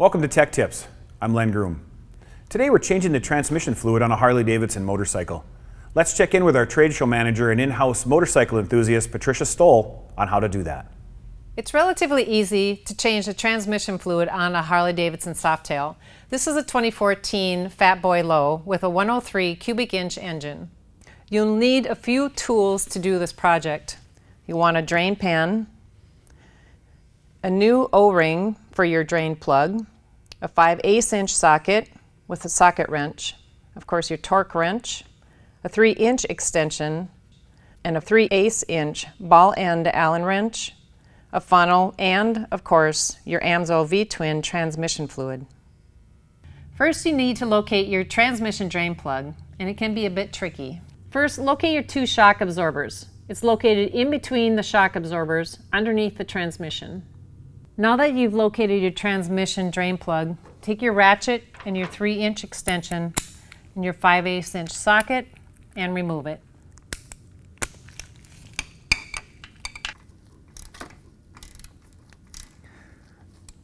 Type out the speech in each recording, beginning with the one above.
Welcome to Tech Tips. I'm Len Groom. Today we're changing the transmission fluid on a Harley-Davidson motorcycle. Let's check in with our trade show manager and in-house motorcycle enthusiast, Patricia Stoll, on how to do that. It's relatively easy to change the transmission fluid on a Harley-Davidson Softail. This is a 2014 Fat Boy Low with a 103 cubic inch engine. You'll need a few tools to do this project. You want a drain pan, a new O-ring for your drain plug, a 5/8 inch socket with a socket wrench, of course your torque wrench, a 3-inch extension, and a 3/8 inch ball end Allen wrench, a funnel, and of course your AMSOIL V-twin transmission fluid. First you need to locate your transmission drain plug, and it can be a bit tricky. First, locate your two shock absorbers. It's located in between the shock absorbers underneath the transmission. Now that you've located your transmission drain plug, take your ratchet and your 3-inch extension and your 5/8 inch socket and remove it.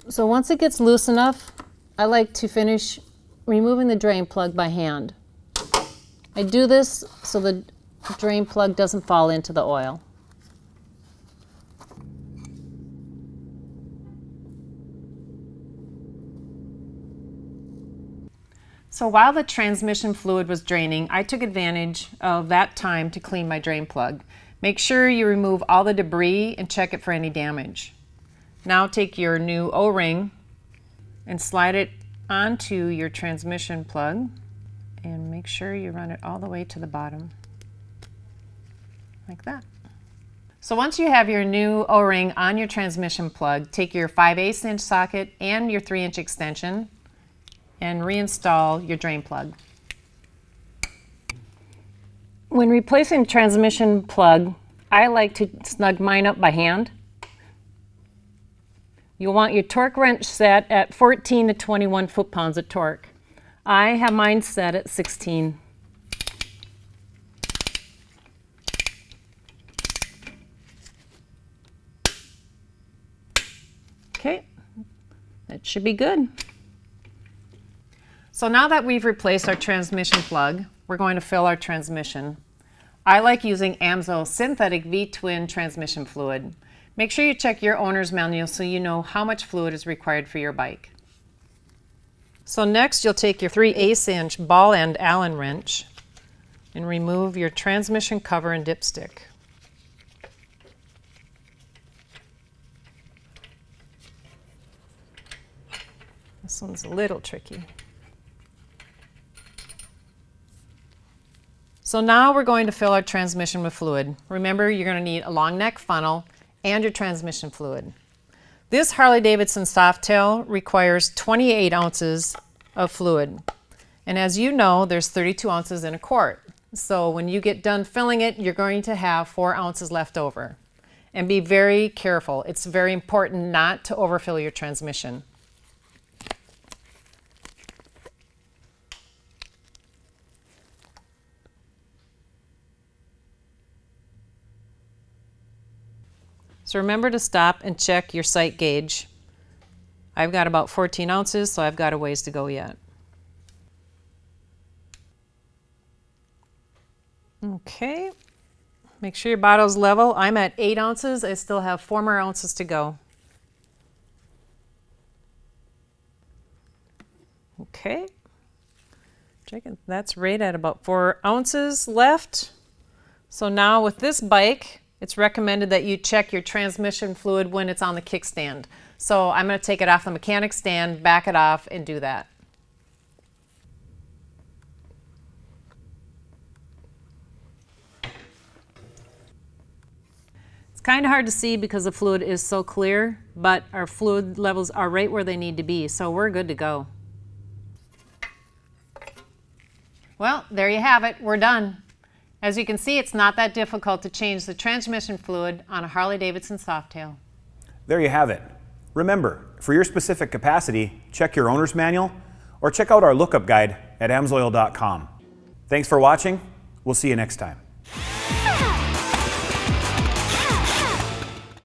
So once it gets loose enough, I like to finish removing the drain plug by hand. I do this so the drain plug doesn't fall into the oil. So while the transmission fluid was draining, I took advantage of that time to clean my drain plug. Make sure you remove all the debris and check it for any damage. Now take your new O-ring and slide it onto your transmission plug and make sure you run it all the way to the bottom, like that. So once you have your new O-ring on your transmission plug, take your 5/8 inch socket and your 3-inch extension and reinstall your drain plug. When replacing transmission plug, I like to snug mine up by hand. You'll want your torque wrench set at 14 to 21 foot-pounds of torque. I have mine set at 16. Okay, that should be good. So now that we've replaced our transmission plug, we're going to fill our transmission. I like using AMSOIL synthetic V-twin transmission fluid. Make sure you check your owner's manual so you know how much fluid is required for your bike. So next you'll take your 3/8 inch ball end Allen wrench and remove your transmission cover and dipstick. This one's a little tricky. So now we're going to fill our transmission with fluid. Remember, you're going to need a long neck funnel and your transmission fluid. This Harley-Davidson Softail requires 28 ounces of fluid. And as you know, there's 32 ounces in a quart. So when you get done filling it, you're going to have 4 ounces left over. And be very careful. It's very important not to overfill your transmission. So remember to stop and check your sight gauge. I've got about 14 ounces, so I've got a ways to go yet. Okay, make sure your bottle's level. I'm at 8 ounces. I still have 4 more ounces to go. Okay, check it. That's right at about 4 ounces left. So now with this bike, it's recommended that you check your transmission fluid when it's on the kickstand. So I'm going to take it off the mechanic stand, back it off, and do that. It's kind of hard to see because the fluid is so clear, but our fluid levels are right where they need to be, so we're good to go. Well, there you have it. We're done. As you can see, it's not that difficult to change the transmission fluid on a Harley-Davidson Softail. There you have it. Remember, for your specific capacity, check your owner's manual or check out our lookup guide at AMSOIL.com. Thanks for watching. We'll see you next time.